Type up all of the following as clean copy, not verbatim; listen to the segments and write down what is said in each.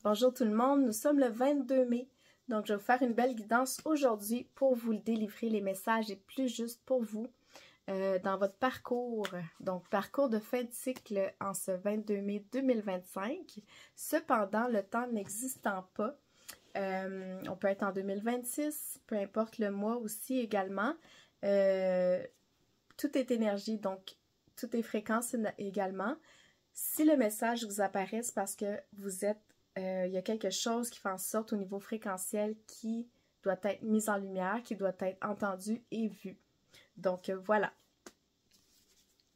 Bonjour tout le monde, nous sommes le 22 mai, donc je vais vous faire une belle guidance aujourd'hui pour vous délivrer les messages et plus juste pour vous dans votre parcours. Donc parcours de fin de cycle en ce 22 mai 2025. Cependant, le temps n'existant pas, on peut être en 2026, peu importe le mois aussi également. Tout est énergie, donc tout est fréquence également. Si le message vous apparaît, c'est parce que vous êtes il y a quelque chose qui fait en sorte au niveau fréquentiel qui doit être mis en lumière, qui doit être entendu et vu. Donc voilà.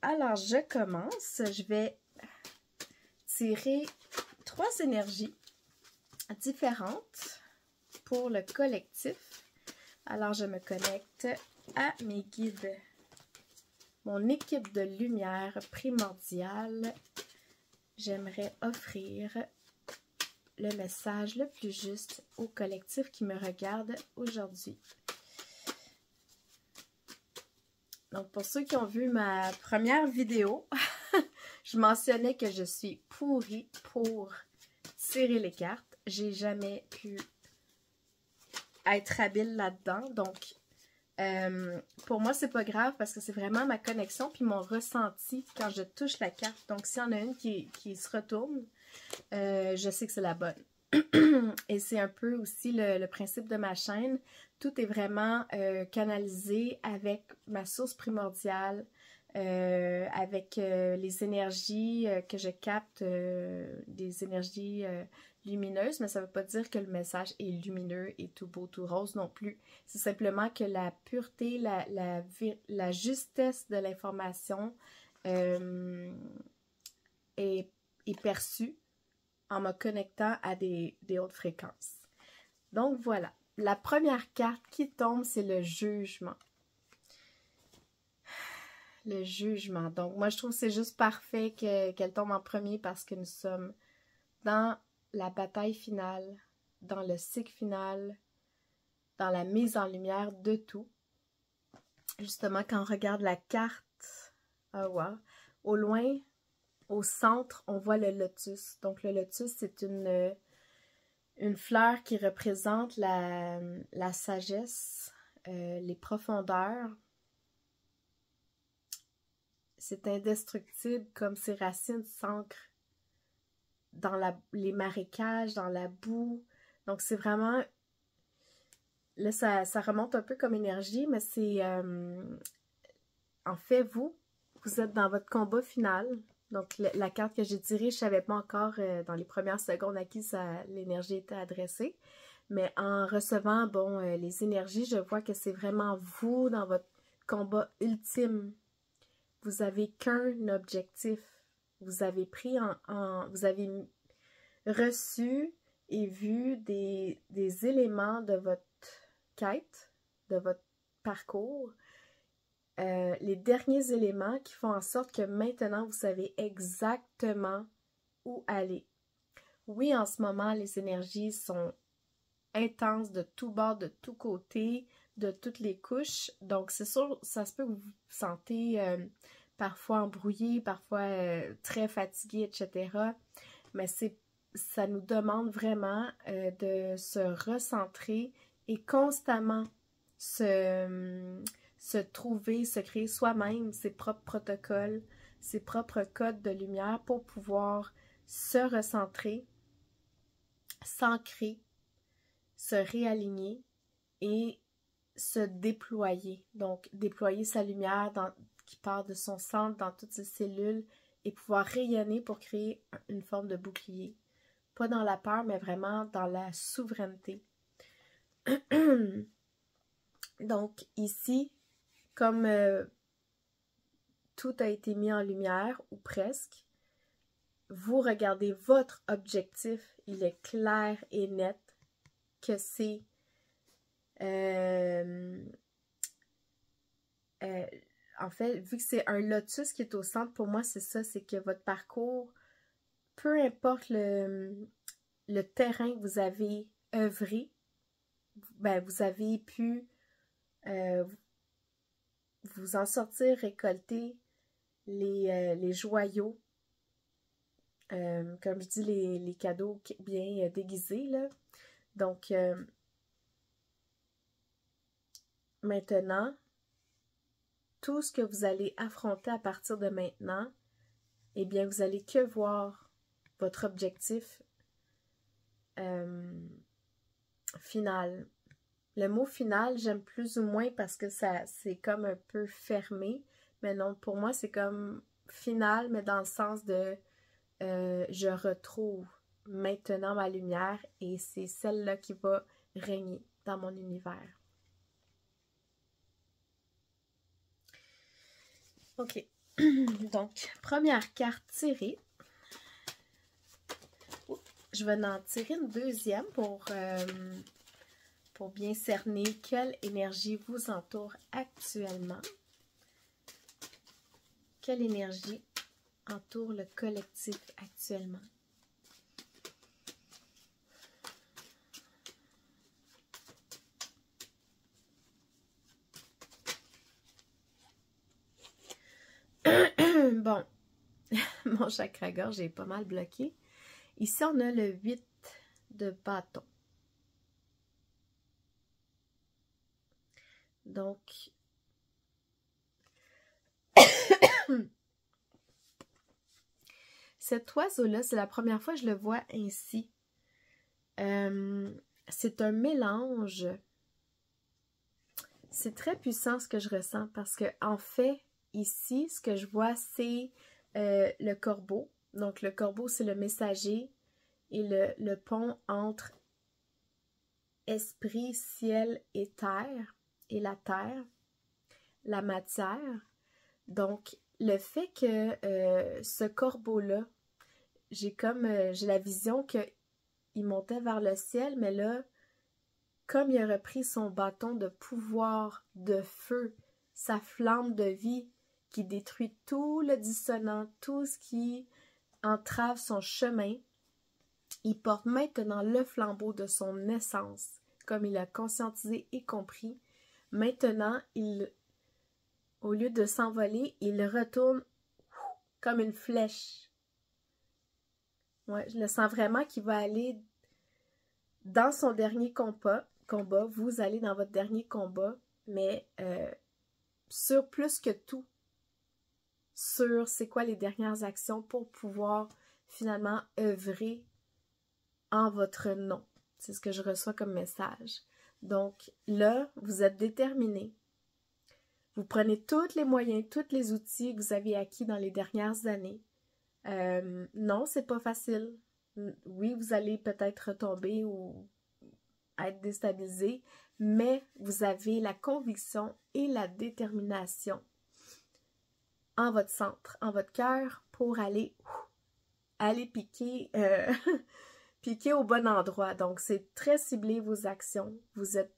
Alors je commence. Je vais tirer 3 énergies différentes pour le collectif. Alors je me connecte à mes guides. Mon équipe de lumière primordiale. J'aimerais offrir le message le plus juste au collectif qui me regarde aujourd'hui. Donc, pour ceux qui ont vu ma première vidéo, je mentionnais que je suis pourrie pour tirer les cartes. J'ai jamais pu être habile là-dedans. Donc, pour moi, c'est pas grave parce que c'est vraiment ma connexion puis mon ressenti quand je touche la carte. Donc, s'il y en a une qui se retourne, je sais que c'est la bonne. Et c'est un peu aussi le principe de ma chaîne. Tout est vraiment canalisé avec ma source primordiale, avec les énergies que je capte, des énergies lumineuses, mais ça ne veut pas dire que le message est lumineux et tout beau, tout rose non plus. C'est simplement que la pureté, la justesse de l'information est perçue en me connectant à des hautes fréquences. Donc voilà, la première carte qui tombe, c'est le jugement. Le jugement. Donc moi, je trouve que c'est juste parfait qu'elle tombe en premier parce que nous sommes dans la bataille finale, dans le cycle final, dans la mise en lumière de tout. Justement, quand on regarde la carte, oh wow, au loin, au centre, on voit le lotus. Donc le lotus, c'est une fleur qui représente la sagesse, les profondeurs. C'est indestructible comme ses racines s'ancrent dans les marécages, dans la boue. Donc c'est vraiment... Là, ça remonte un peu comme énergie, mais c'est... en fait, vous êtes dans votre combat final. Donc, la carte que j'ai tirée, je ne savais pas encore dans les premières secondes à qui l'énergie était adressée. Mais en recevant, bon, les énergies, je vois que c'est vraiment vous dans votre combat ultime. Vous n'avez qu'un objectif. Vous avez pris vous avez reçu et vu des éléments de votre quête, de votre parcours. Les derniers éléments qui font en sorte que maintenant, vous savez exactement où aller. Oui, en ce moment, les énergies sont intenses de tous bords, de tous côtés, de toutes les couches. Donc, c'est sûr, ça se peut que vous vous sentez parfois embrouillé, parfois très fatigué, etc. Mais ça nous demande vraiment de se recentrer et constamment se trouver, se créer soi-même ses propres protocoles, ses propres codes de lumière pour pouvoir se recentrer, s'ancrer, se réaligner et se déployer. Donc, déployer sa lumière qui part de son centre dans toutes ses cellules et pouvoir rayonner pour créer une forme de bouclier. Pas dans la peur, mais vraiment dans la souveraineté. Donc, ici, comme tout a été mis en lumière, ou presque, vous regardez votre objectif, il est clair et net que c'est en fait, vu que c'est un lotus qui est au centre, pour moi, c'est ça, c'est que votre parcours, peu importe le terrain que vous avez œuvré, ben, vous avez pu vous en sortir, récolter les joyaux Comme je dis, les cadeaux bien déguisés, là. Donc, maintenant, tout ce que vous allez affronter à partir de maintenant, eh bien, vous allez que voir votre objectif final. Le mot final, j'aime plus ou moins parce que c'est comme un peu fermé. Mais non, pour moi, c'est comme final, mais dans le sens de je retrouve maintenant ma lumière et c'est celle-là qui va régner dans mon univers. Ok. Donc, première carte tirée. Je vais en tirer une deuxième pour bien cerner quelle énergie vous entoure actuellement. Quelle énergie entoure le collectif actuellement? Bon, mon chakra-gorge est pas mal bloqué. Ici, on a le 8 de bâton. Donc, cet oiseau-là, c'est la première fois que je le vois ainsi. C'est un mélange. C'est très puissant ce que je ressens parce que, en fait, ici, ce que je vois, c'est le corbeau. Donc, le corbeau, c'est le messager et le pont entre esprit, ciel et terre, et la terre, la matière. Donc, le fait que ce corbeau-là, j'ai la vision qu'il montait vers le ciel, mais là, comme il a repris son bâton de pouvoir, de feu, sa flamme de vie qui détruit tout le dissonant, tout ce qui entrave son chemin, il porte maintenant le flambeau de son essence, comme il a conscientisé et compris. Maintenant, au lieu de s'envoler, il retourne comme une flèche. Ouais, je le sens vraiment qu'il va aller dans son dernier combat. Vous allez dans votre dernier combat, mais sur plus que tout, sur c'est quoi les dernières actions pour pouvoir finalement œuvrer en votre nom. C'est ce que je reçois comme message. Donc là, vous êtes déterminé. Vous prenez tous les moyens, tous les outils que vous avez acquis dans les dernières années. Non, c'est pas facile. Oui, vous allez peut-être retomber ou être déstabilisé, mais vous avez la conviction et la détermination en votre centre, en votre cœur pour aller piquer, piquer au bon endroit. Donc, c'est très ciblé vos actions. Vous êtes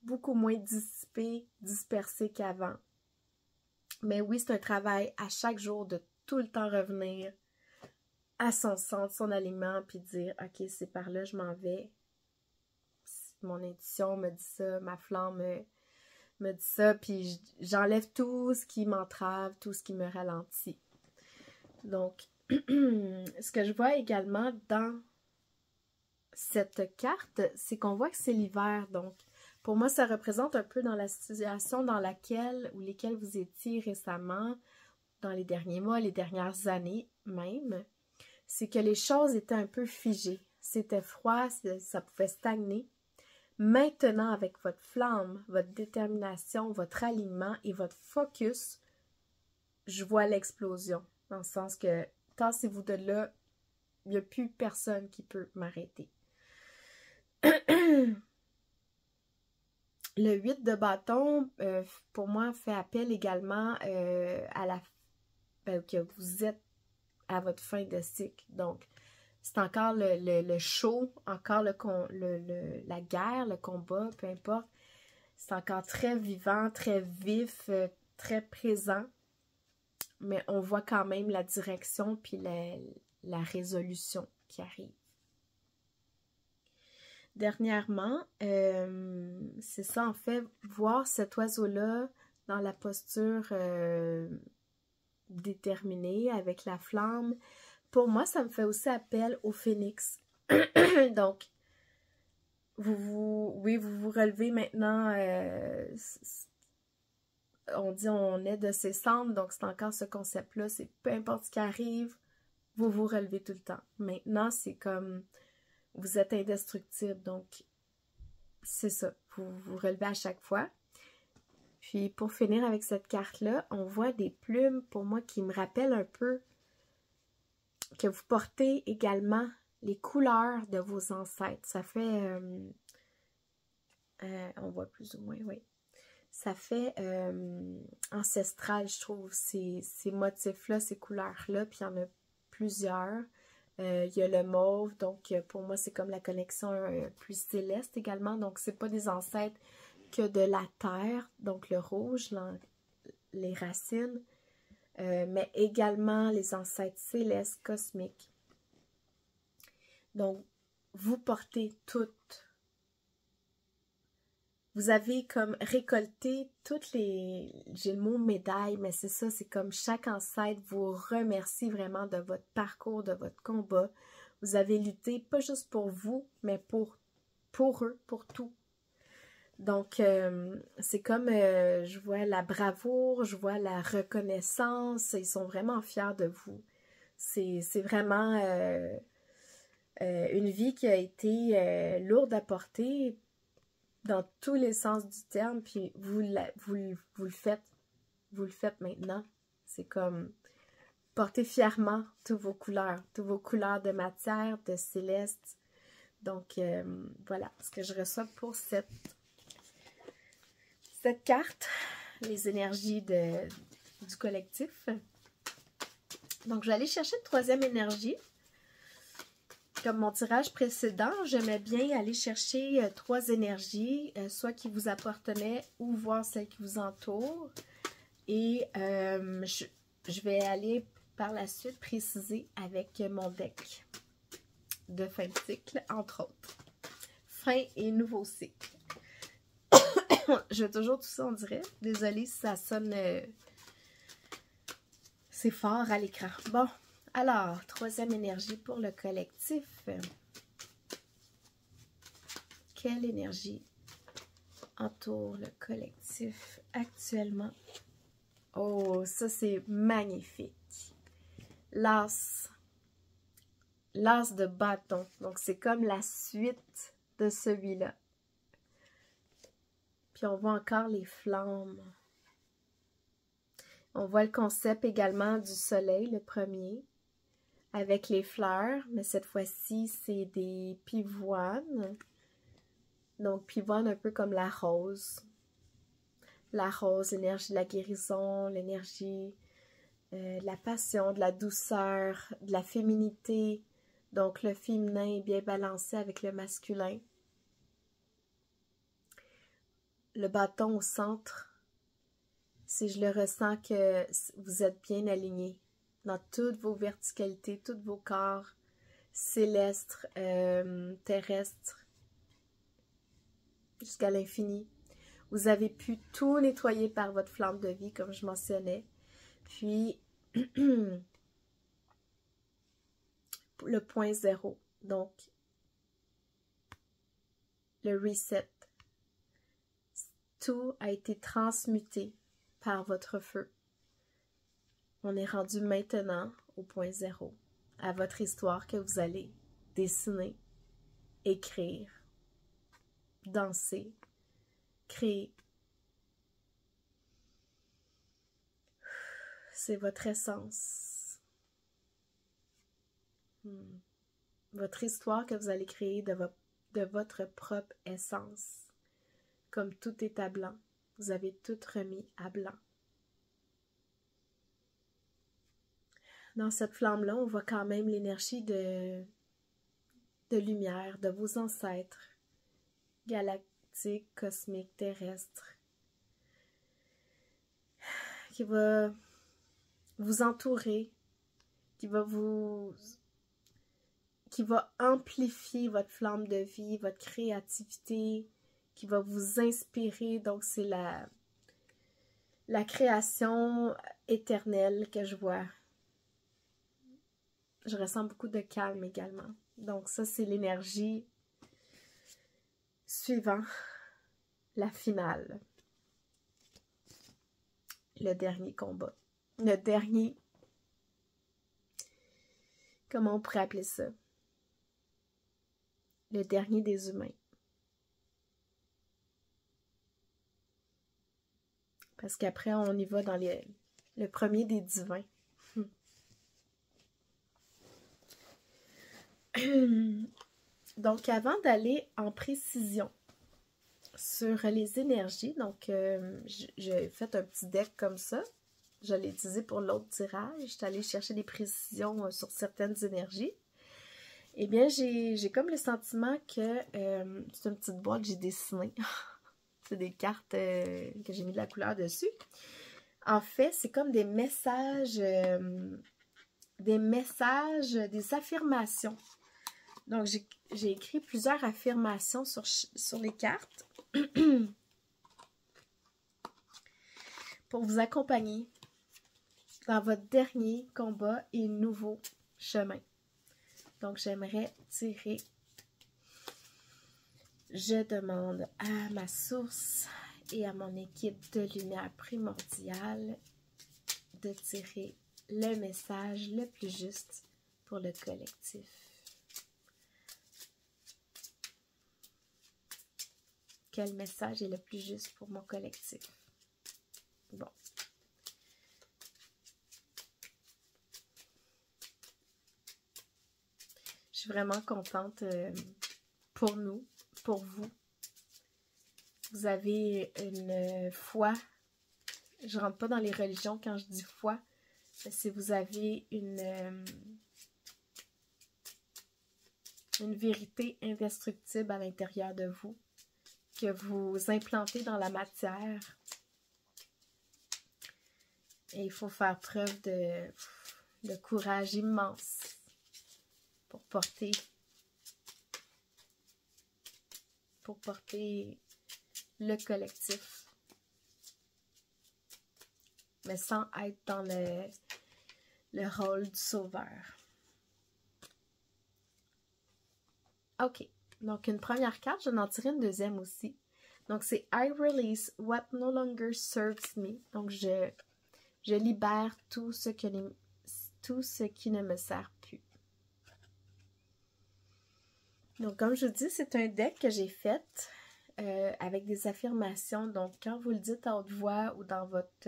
beaucoup moins dissipé, dispersé qu'avant. Mais oui, c'est un travail à chaque jour de tout le temps revenir à son centre, son alignement, puis dire, ok, c'est par là, je m'en vais. Mon intuition me dit ça, ma flamme me dit ça, puis j'enlève tout ce qui m'entrave, tout ce qui me ralentit. Donc, ce que je vois également dans cette carte, c'est qu'on voit que c'est l'hiver. Donc, pour moi, ça représente un peu dans la situation dans laquelle ou lesquelles vous étiez récemment, dans les derniers mois, les dernières années même. C'est que les choses étaient un peu figées. C'était froid, ça pouvait stagner. Maintenant, avec votre flamme, votre détermination, votre alignement et votre focus, je vois l'explosion. Dans le sens que, tassez-vous de là, il n'y a plus personne qui peut m'arrêter. Le 8 de bâton, pour moi, fait appel également à que vous êtes à votre fin de cycle. Donc, c'est encore le show, encore la guerre, le combat, peu importe. C'est encore très vivant, très vif, très présent. Mais on voit quand même la direction puis la résolution qui arrive. Dernièrement, c'est ça en fait, voir cet oiseau-là dans la posture déterminée avec la flamme, pour moi, ça me fait aussi appel au phénix. Donc, oui, vous vous relevez maintenant. On dit on est de ses cendres, donc c'est encore ce concept-là. C'est peu importe ce qui arrive, vous vous relevez tout le temps. Maintenant, c'est comme vous êtes indestructible, donc c'est ça. Vous vous relevez à chaque fois. Puis pour finir avec cette carte-là, on voit des plumes pour moi qui me rappellent un peu que vous portez également les couleurs de vos ancêtres. Ça fait, on voit plus ou moins, oui. Ça fait ancestral, je trouve, ces motifs-là, ces couleurs-là, puis il y en a plusieurs. Il y a le mauve, donc pour moi, c'est comme la connexion plus céleste également. Donc, c'est pas des ancêtres que de la terre, donc le rouge, les racines, mais également les ancêtres célestes, cosmiques. Donc, vous portez toutes. Vous avez comme récolté toutes les... J'ai le mot médaille, mais c'est ça, c'est comme chaque ancêtre vous remercie vraiment de votre parcours, de votre combat. Vous avez lutté, pas juste pour vous, mais pour eux, pour tout. Donc, c'est comme, je vois la bravoure, je vois la reconnaissance, ils sont vraiment fiers de vous. C'est vraiment une vie qui a été lourde à porter dans tous les sens du terme, puis vous le faites maintenant. C'est comme porter fièrement toutes vos couleurs de matière, de céleste. Donc, voilà ce que je reçois pour cette carte, les énergies du collectif. Donc, je vais aller chercher une troisième énergie. Comme mon tirage précédent, j'aimais bien aller chercher 3 énergies, soit qui vous appartenaient ou voir celles qui vous entourent. Et je vais aller par la suite préciser avec mon deck de fin de cycle, entre autres. Fin et nouveau cycle. Je vais toujours tout ça, on dirait. Désolée si ça sonne... c'est fort à l'écran. Bon, alors, troisième énergie pour le collectif. Quelle énergie entoure le collectif actuellement? Oh, ça c'est magnifique. L'as de bâton. Donc, c'est comme la suite de celui-là. Puis on voit encore les flammes. On voit le concept également du soleil, le premier, avec les fleurs, mais cette fois-ci, c'est des pivoines. Donc, pivoine un peu comme la rose. La rose, l'énergie de la guérison, l'énergie de la passion, de la douceur, de la féminité. Donc, le féminin est bien balancé avec le masculin. Le bâton au centre, si je le ressens que vous êtes bien alignés dans toutes vos verticalités, tous vos corps célestes, terrestres, jusqu'à l'infini. Vous avez pu tout nettoyer par votre flamme de vie, comme je mentionnais. Puis, le point 0, donc le reset. Tout a été transmuté par votre feu. On est rendu maintenant au point 0, à votre histoire que vous allez dessiner, écrire, danser, créer. C'est votre essence. Votre histoire que vous allez créer de votre propre essence. Comme tout est à blanc, vous avez tout remis à blanc. Dans cette flamme-là, on voit quand même l'énergie de lumière de vos ancêtres galactiques, cosmiques, terrestres, qui va vous entourer, qui va amplifier votre flamme de vie, votre créativité, qui va vous inspirer. Donc, c'est la création éternelle que je vois. je ressens beaucoup de calme également. Donc ça, c'est l'énergie suivant la finale. Le dernier combat. Le dernier, comment on pourrait appeler ça? Le dernier des humains. Parce qu'après, on y va dans le premier des divins. Donc, avant d'aller en précision sur les énergies, donc j'ai fait un petit deck comme ça. Je l'ai utilisé pour l'autre tirage. Je suis allée chercher des précisions sur certaines énergies. Eh bien, j'ai comme le sentiment que c'est une petite boîte que j'ai dessinée. C'est des cartes que j'ai mis de la couleur dessus. En fait, c'est comme des messages, des affirmations. Donc, j'ai écrit plusieurs affirmations sur les cartes pour vous accompagner dans votre dernier combat et nouveau chemin. Donc, j'aimerais tirer. Je demande à ma source et à mon équipe de lumière primordiale de tirer le message le plus juste pour le collectif. Quel message est le plus juste pour mon collectif? Bon. Je suis vraiment contente pour nous, pour vous. Vous avez une foi. Je ne rentre pas dans les religions quand je dis foi. Mais si vous avez une vérité indestructible à l'intérieur de vous, que vous implantez dans la matière, et il faut faire preuve de courage immense pour porter le collectif, mais sans être dans le rôle du sauveur. Ok, donc une première carte, je vais en tirer une deuxième aussi. Donc c'est I release what no longer serves me. Donc je libère tout ce qui ne me sert plus. Donc comme je vous dis, c'est un deck que j'ai fait avec des affirmations. Donc quand vous le dites à haute voix ou dans votre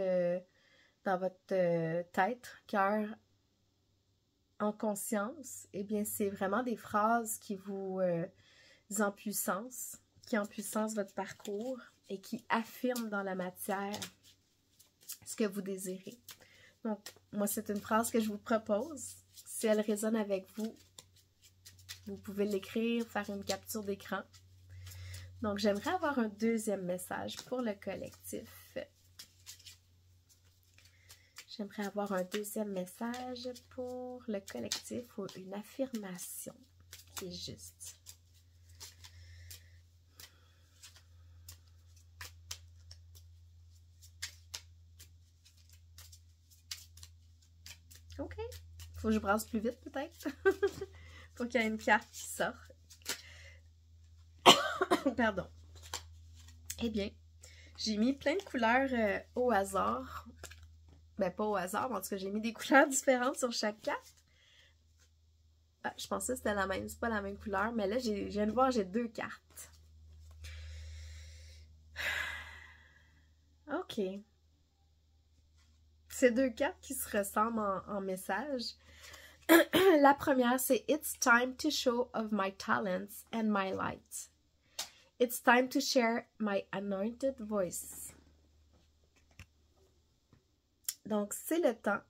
tête, cœur, en conscience, eh bien c'est vraiment des phrases qui vous empuissancent, qui empuissancent votre parcours et qui affirment dans la matière ce que vous désirez. Donc moi c'est une phrase que je vous propose. Si elle résonne avec vous, vous pouvez l'écrire, faire une capture d'écran. Donc j'aimerais avoir un deuxième message pour le collectif. J'aimerais avoir un deuxième message pour le collectif ou une affirmation qui est juste. Ok. Faut que je brasse plus vite peut-être. Faut qu'il y ait une carte qui sort. Pardon. Eh bien, j'ai mis plein de couleurs au hasard. Ben, pas au hasard, mais en tout cas, j'ai mis des couleurs différentes sur chaque carte. Ah, je pensais que c'était la même, c'est pas la même couleur, mais là, je viens de voir, j'ai deux cartes. Ok. C'est deux cartes qui se ressemblent en message. La première, c'est It's time to show of my talents and my light. It's time to share my anointed voice. Donc, c'est le temps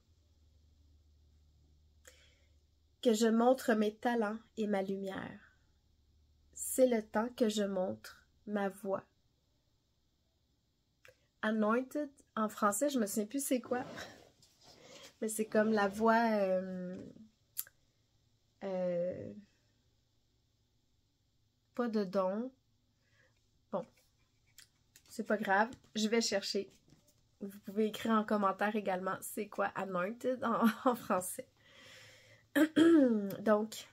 que je montre mes talents et ma lumière. C'est le temps que je montre ma voix. Anointed, en français, je me souviens plus c'est quoi. Mais c'est comme la voix... pas de don. Bon, c'est pas grave. Je vais chercher. Vous pouvez écrire en commentaire également c'est quoi anointed en français. Donc,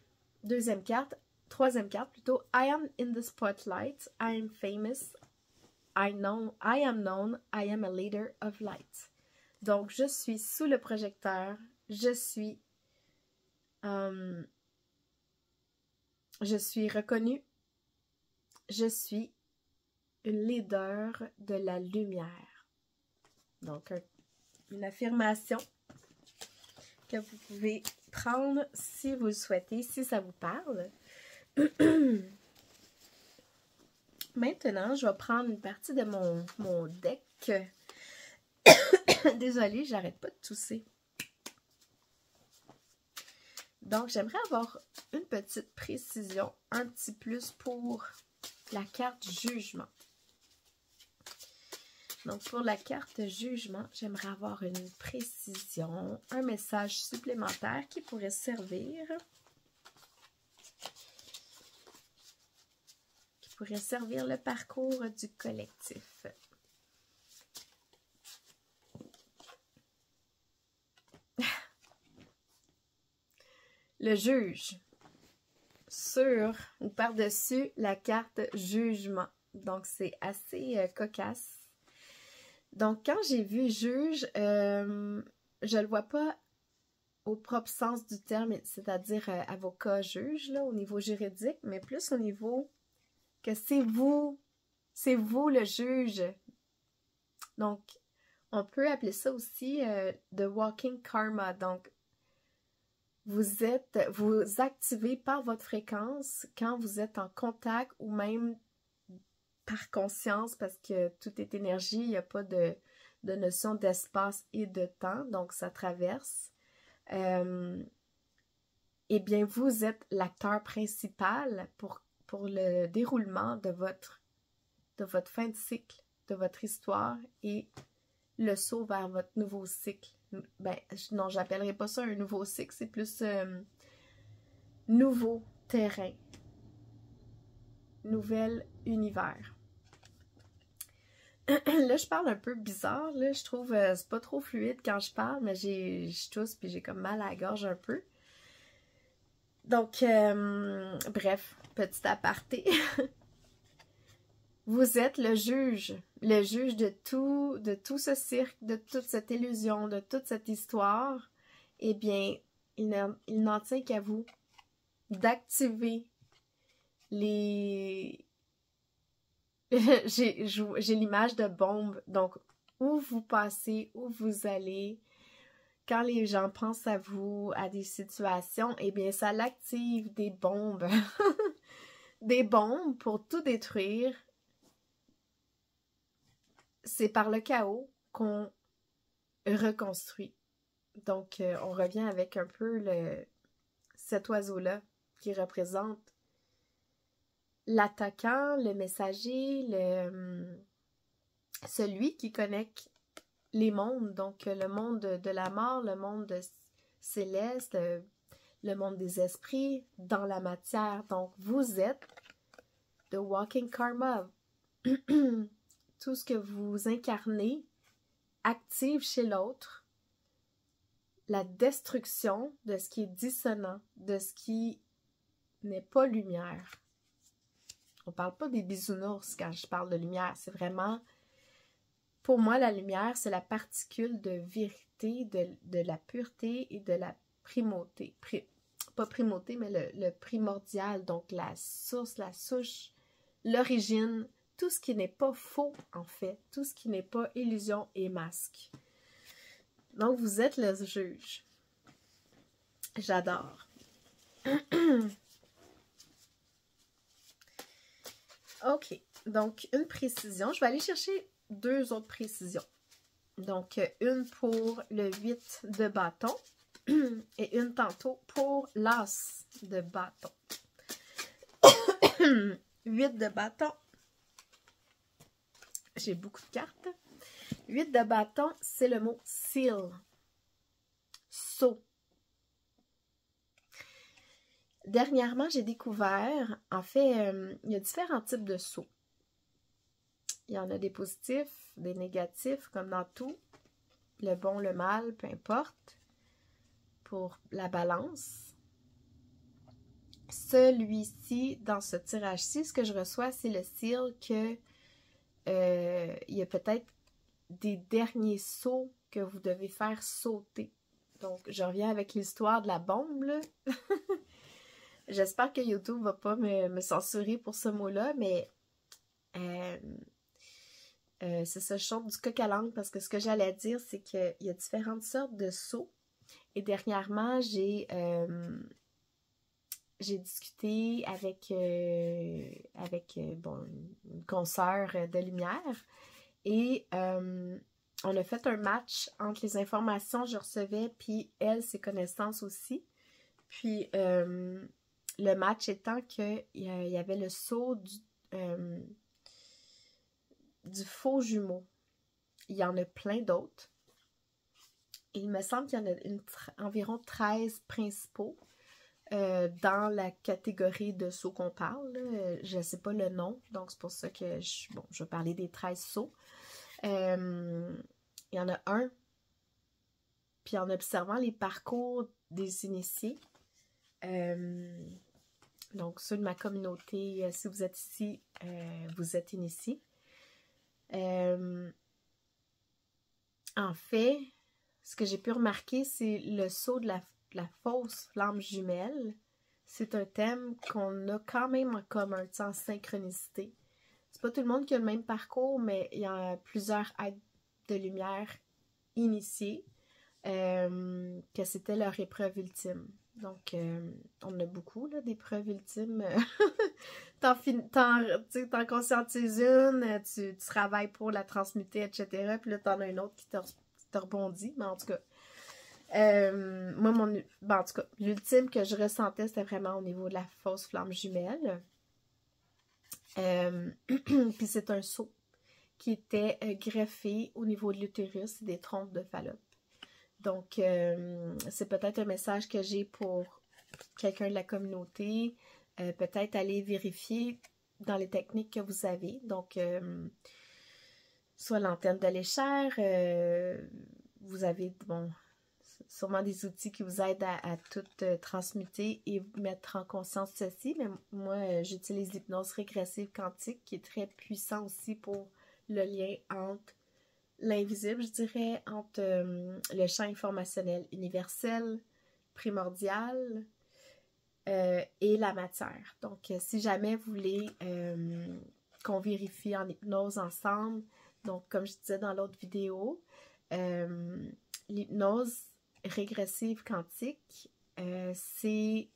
troisième carte plutôt. I am in the spotlight. I am famous. I am known. I am a leader of light. Donc, je suis sous le projecteur. Je suis reconnue. Je suis une leader de la lumière. Donc, une affirmation que vous pouvez prendre si vous le souhaitez, si ça vous parle. Maintenant, je vais prendre une partie de mon deck. Désolée, j'arrête pas de tousser. Donc, j'aimerais avoir une petite précision, un petit plus pour la carte jugement. Donc, pour la carte jugement, j'aimerais avoir une précision, un message supplémentaire qui pourrait servir. Qui pourrait servir le parcours du collectif. Le juge. Sur ou par-dessus la carte jugement. Donc, c'est assez cocasse. Donc, quand j'ai vu juge, je le vois pas au propre sens du terme, c'est-à-dire avocat juge, là, au niveau juridique, mais plus au niveau que c'est vous le juge. Donc, on peut appeler ça aussi the walking karma. Donc, vous activez par votre fréquence quand vous êtes en contact ou même par conscience, parce que tout est énergie, il n'y a pas de notion d'espace et de temps, donc ça traverse. Eh bien, vous êtes l'acteur principal pour le déroulement de votre fin de cycle, de votre histoire et le saut vers votre nouveau cycle. Ben, non, j'appellerais pas ça un nouveau cycle, c'est plus nouveau terrain, nouvel univers. Là, je parle un peu bizarre, là, je trouve c'est pas trop fluide quand je parle, mais je tousse puis j'ai comme mal à la gorge un peu. Donc, bref, petit aparté. Vous êtes le juge de tout ce cirque, de toute cette illusion, de toute cette histoire. Eh bien, il n'en tient qu'à vous d'activer les... J'ai l'image de bombe. Donc, où vous passez, où vous allez, quand les gens pensent à vous, à des situations, eh bien, ça l'active des bombes. Des bombes pour tout détruire. C'est par le chaos qu'on reconstruit. Donc, on revient avec un peu cet oiseau-là qui représente l'attaquant, le messager, celui qui connecte les mondes. Donc, le monde de la mort, le monde céleste, le monde des esprits dans la matière. Donc, vous êtes the walking karma. Tout ce que vous incarnez active chez l'autre la destruction de ce qui est dissonant, de ce qui n'est pas lumière. On parle pas des bisounours quand je parle de lumière, c'est vraiment, pour moi, la lumière, c'est la particule de vérité, de la pureté et de la primauté. Pas primauté, mais le primordial, donc la source, la souche, l'origine, tout ce qui n'est pas faux, en fait, tout ce qui n'est pas illusion et masque. Donc, vous êtes le juge. J'adore. OK. Donc, une précision. Je vais aller chercher 2 autres précisions. Donc, une pour le 8 de bâton et une tantôt pour l'as de bâton. 8 de bâton. J'ai beaucoup de cartes. 8 de bâton, c'est le mot seal. Sceau. Dernièrement, j'ai découvert, en fait, il y a différents types de sceaux. Il y en a des positifs, des négatifs, comme dans tout. Le bon, le mal, peu importe. Pour la balance. Celui-ci, dans ce tirage-ci, ce que je reçois, c'est le seal que il y a peut-être des derniers sauts que vous devez faire sauter. Donc, je reviens avec l'histoire de la bombe, là. J'espère que YouTube va pas me censurer pour ce mot-là, mais c'est ça, je saute du coq à l'âne parce que ce que j'allais dire, c'est qu'il y a différentes sortes de sauts. Et dernièrement, j'ai discuté avec, bon, une consoeur de lumière et on a fait un match entre les informations que je recevais puis elle, ses connaissances aussi. Puis le match étant qu'il y avait le saut du faux jumeau. Il y en a plein d'autres. Il me semble qu'il y en a environ 13 principaux dans la catégorie de sauts qu'on parle. Je ne sais pas le nom, donc c'est pour ça que je vais parler des 13 sauts. Il y en a un, puis en observant les parcours des initiés, donc ceux de ma communauté, si vous êtes ici, vous êtes initiés. En fait, ce que j'ai pu remarquer, c'est le saut de la fausse flamme jumelle. C'est un thème qu'on a quand même en commun, en synchronicité. C'est pas tout le monde qui a le même parcours, mais il y a plusieurs êtres de lumière initiés que c'était leur épreuve ultime. Donc, on a beaucoup d'épreuves ultimes. T'en conscientises une, tu travailles pour la transmuter, etc. Puis là, t'en as une autre qui te rebondit. Mais en tout cas, moi, en tout cas, l'ultime que je ressentais, c'était vraiment au niveau de la fausse flamme jumelle. Puis c'est un seau qui était greffé au niveau de l'utérus et des trompes de Fallope. Donc, c'est peut-être un message que j'ai pour quelqu'un de la communauté. Peut-être aller vérifier dans les techniques que vous avez. Donc, soit l'antenne de l'échelle, vous avez, bon, sûrement des outils qui vous aident à tout transmuter et mettre en conscience ceci. Mais moi, j'utilise l'hypnose régressive quantique qui est très puissant aussi pour le lien entre l'invisible, je dirais, entre le champ informationnel universel, primordial et la matière. Donc, si jamais vous voulez qu'on vérifie en hypnose ensemble, donc comme je disais dans l'autre vidéo, l'hypnose régressive quantique, c'est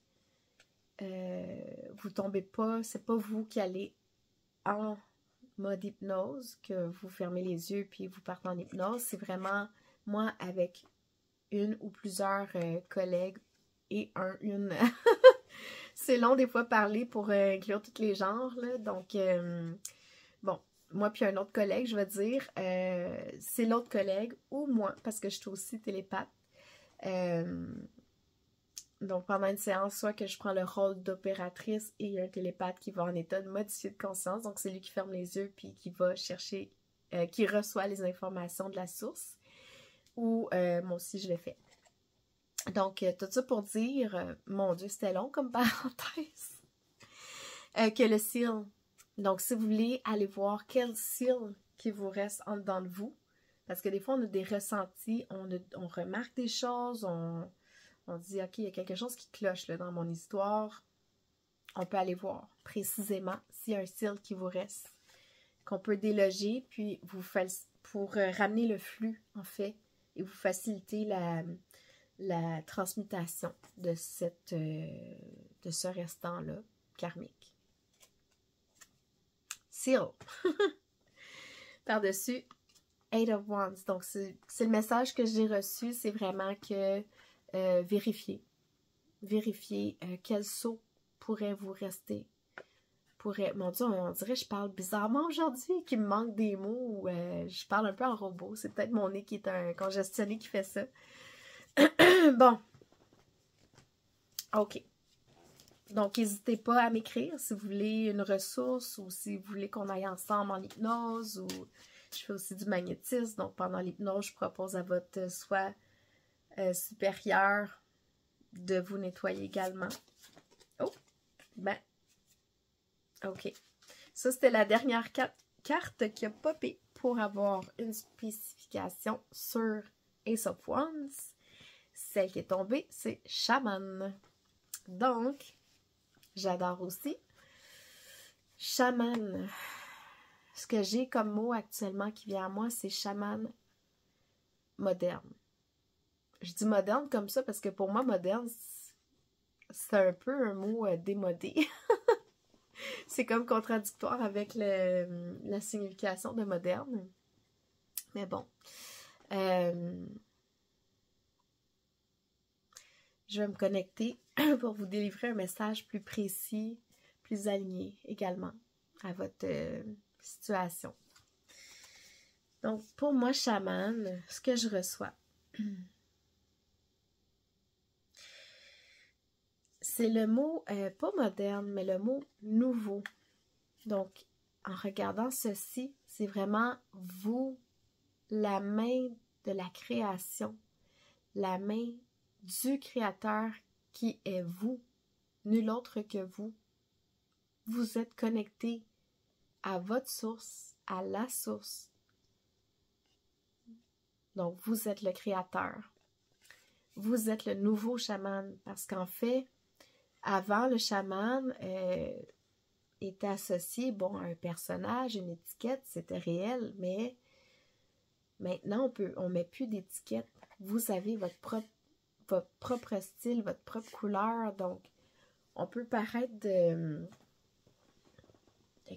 vous tombez pas, c'est pas vous qui allez en mode hypnose, que vous fermez les yeux puis vous partez en hypnose. C'est vraiment moi avec une ou plusieurs collègues et une. C'est long des fois parler pour inclure tous les genres, là. Donc, bon, moi puis un autre collègue, je vais dire, c'est l'autre collègue ou moi, parce que je suis aussi télépathe. Donc, pendant une séance, soit que je prends le rôle d'opératrice et il y a un télépathe qui va en état de modifié de conscience. Donc, c'est lui qui ferme les yeux puis qui va chercher, qui reçoit les informations de la source. Ou moi aussi, je le fais. Donc, tout ça pour dire, mon Dieu, c'était long comme parenthèse, que le seal. Donc, si vous voulez aller voir quel seal qui vous reste en dedans de vous, parce que des fois, on a des ressentis, on remarque des choses, on dit, OK, il y a quelque chose qui cloche là, dans mon histoire. On peut aller voir précisément s'il y a un seal qui vous reste, qu'on peut déloger, puis pour ramener le flux, en fait, et vous faciliter la transmutation de ce restant-là karmique. Seal. Par-dessus, Eight of Wands. Donc, c'est le message que j'ai reçu, c'est vraiment que vérifiez quel saut pourrait vous rester. Mon Dieu, on dirait que je parle bizarrement aujourd'hui, qu'il me manque des mots, ou je parle un peu en robot. C'est peut-être mon nez qui est un congestionné qui fait ça. Bon. OK. Donc, n'hésitez pas à m'écrire si vous voulez une ressource ou si vous voulez qu'on aille ensemble en hypnose, ou je fais aussi du magnétisme. Donc, pendant l'hypnose, je propose à votre soi supérieur de vous nettoyer également. Oh! Ben, ok. Ça, c'était la dernière carte qui a popé pour avoir une spécification sur Ace of Wands. Celle qui est tombée, c'est Chaman. Donc, j'adore aussi. Chaman. Ce que j'ai comme mot actuellement qui vient à moi, c'est chaman moderne. Je dis moderne comme ça parce que pour moi, moderne, c'est un peu un mot démodé. C'est comme contradictoire avec la signification de moderne. Mais bon. Je vais me connecter pour vous délivrer un message plus précis, plus aligné également à votre situation. Donc, pour moi, chaman, ce que je reçois, c'est le mot, pas moderne, mais le mot nouveau. Donc, en regardant ceci, c'est vraiment vous, la main de la création, la main du Créateur qui est vous, nul autre que vous. Vous êtes connecté à votre source, à la source. Donc, vous êtes le Créateur. Vous êtes le nouveau chaman parce qu'en fait, avant, le chaman était associé, bon, à un personnage, une étiquette, c'était réel, mais maintenant, on met plus d'étiquette. Vous avez votre propre style, votre propre couleur, donc on peut paraître de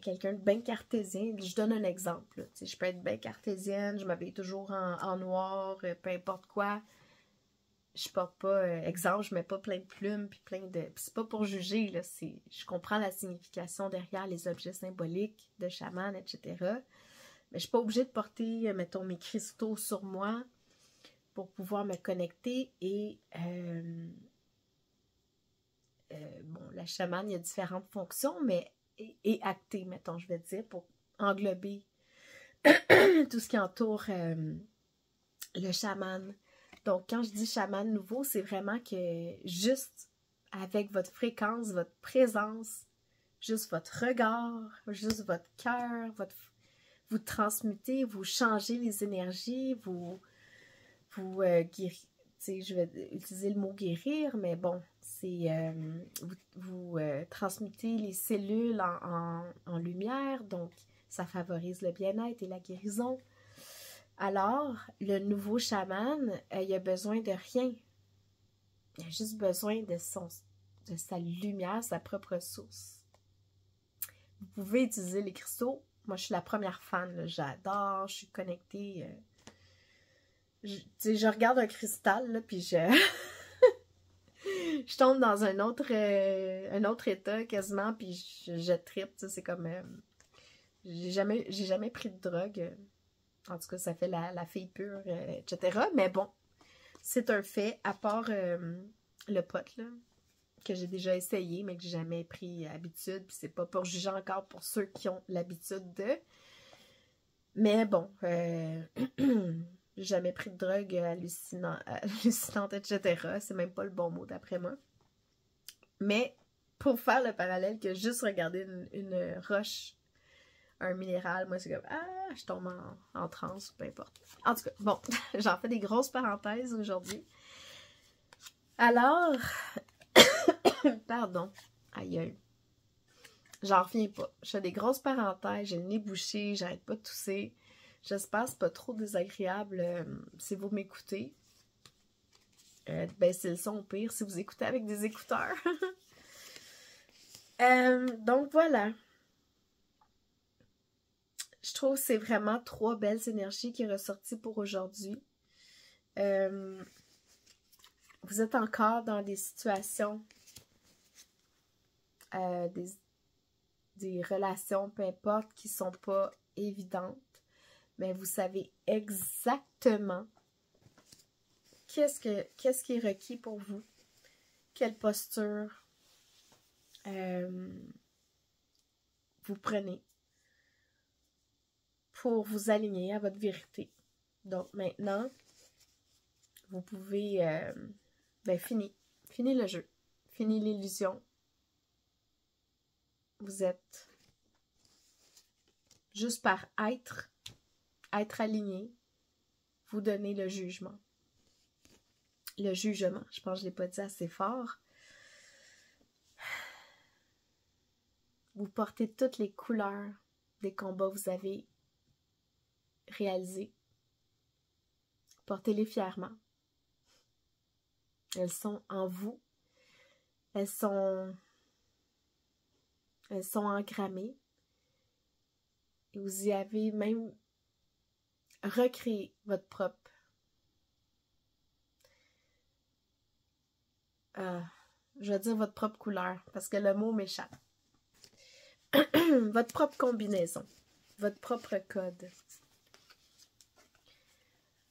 quelqu'un de bien cartésien. Je donne un exemple. Là. Je peux être bien cartésienne, je m'habille toujours en noir, peu importe quoi. Je porte pas, exemple, je mets pas plein de plumes, puis plein de... c'est pas pour juger, là, je comprends la signification derrière les objets symboliques de chaman, etc. Mais je suis pas obligée de porter, mettons, mes cristaux sur moi pour pouvoir me connecter et... bon, la chamane, il y a différentes fonctions, mais et actée, mettons, je vais dire, pour englober tout ce qui entoure le chaman. Donc, quand je dis chaman nouveau, c'est vraiment que juste avec votre fréquence, votre présence, juste votre regard, juste votre cœur, vous transmutez, vous changez les énergies, vous je vais utiliser le mot guérir, mais bon, c'est vous transmutez les cellules en lumière, donc ça favorise le bien-être et la guérison. Alors, le nouveau chaman, il a besoin de rien. Il a juste besoin de sa lumière, sa propre source. Vous pouvez utiliser les cristaux. Moi, je suis la première fan. J'adore, je suis connectée. Je regarde un cristal, là, puis je tombe dans un autre état quasiment, puis je trippe. C'est comme... j'ai jamais pris de drogue. En tout cas, ça fait la fille pure, etc. Mais bon, c'est un fait, à part le pot, là, que j'ai déjà essayé, mais que j'ai jamais pris habitude. Puis c'est pas pour juger encore pour ceux qui ont l'habitude de. Mais bon, j'ai jamais pris de drogue hallucinante, etc. C'est même pas le bon mot d'après moi. Mais pour faire le parallèle que juste regarder une roche, un minéral, moi c'est comme je tombe en transe, peu importe. En tout cas, bon, j'en fais des grosses parenthèses aujourd'hui. Alors, pardon, aïe, j'en reviens pas. Je fais des grosses parenthèses, j'ai le nez bouché, j'arrête pas de tousser. J'espère que c'est pas trop désagréable si vous m'écoutez. Baissez le son au pire si vous écoutez avec des écouteurs. Donc voilà. Je trouve que c'est vraiment 3 belles énergies qui sont ressorties pour aujourd'hui. Vous êtes encore dans des situations, des relations, peu importe, qui ne sont pas évidentes, mais vous savez exactement qu'est-ce qui est requis pour vous, quelle posture vous prenez pour vous aligner à votre vérité. Donc maintenant, vous pouvez... fini le jeu. Fini l'illusion. Vous êtes, juste par être aligné, vous donnez le jugement. Le jugement, je pense que je ne l'ai pas dit assez fort. Vous portez toutes les couleurs des combats que vous avez réalisés. Portez-les fièrement. Elles sont en vous. Elles sont engrammées. Et vous y avez même recréé votre propre. Je vais dire votre propre couleur, parce que le mot m'échappe. Votre propre combinaison. Votre propre code.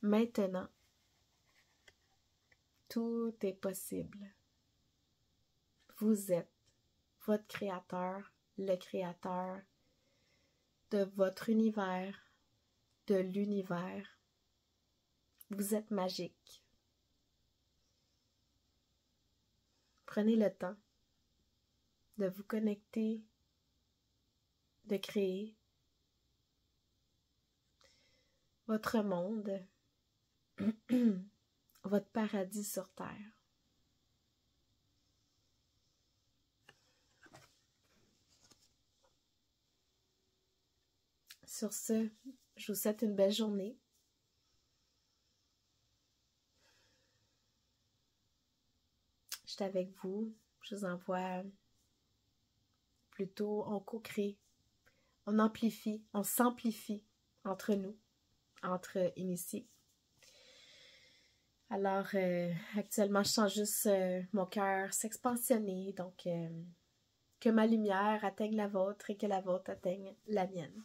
Maintenant, tout est possible. Vous êtes votre créateur, le créateur de votre univers, de l'univers. Vous êtes magique. Prenez le temps de vous connecter, de créer votre monde, votre paradis sur Terre. Sur ce, je vous souhaite une belle journée. Je suis avec vous. Je vous envoie plutôt, on co-crée, on amplifie, on s'amplifie entre nous, entre initiés. Alors, actuellement, je sens juste mon cœur s'expansionner, donc que ma lumière atteigne la vôtre et que la vôtre atteigne la mienne.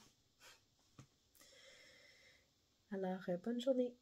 Alors, bonne journée!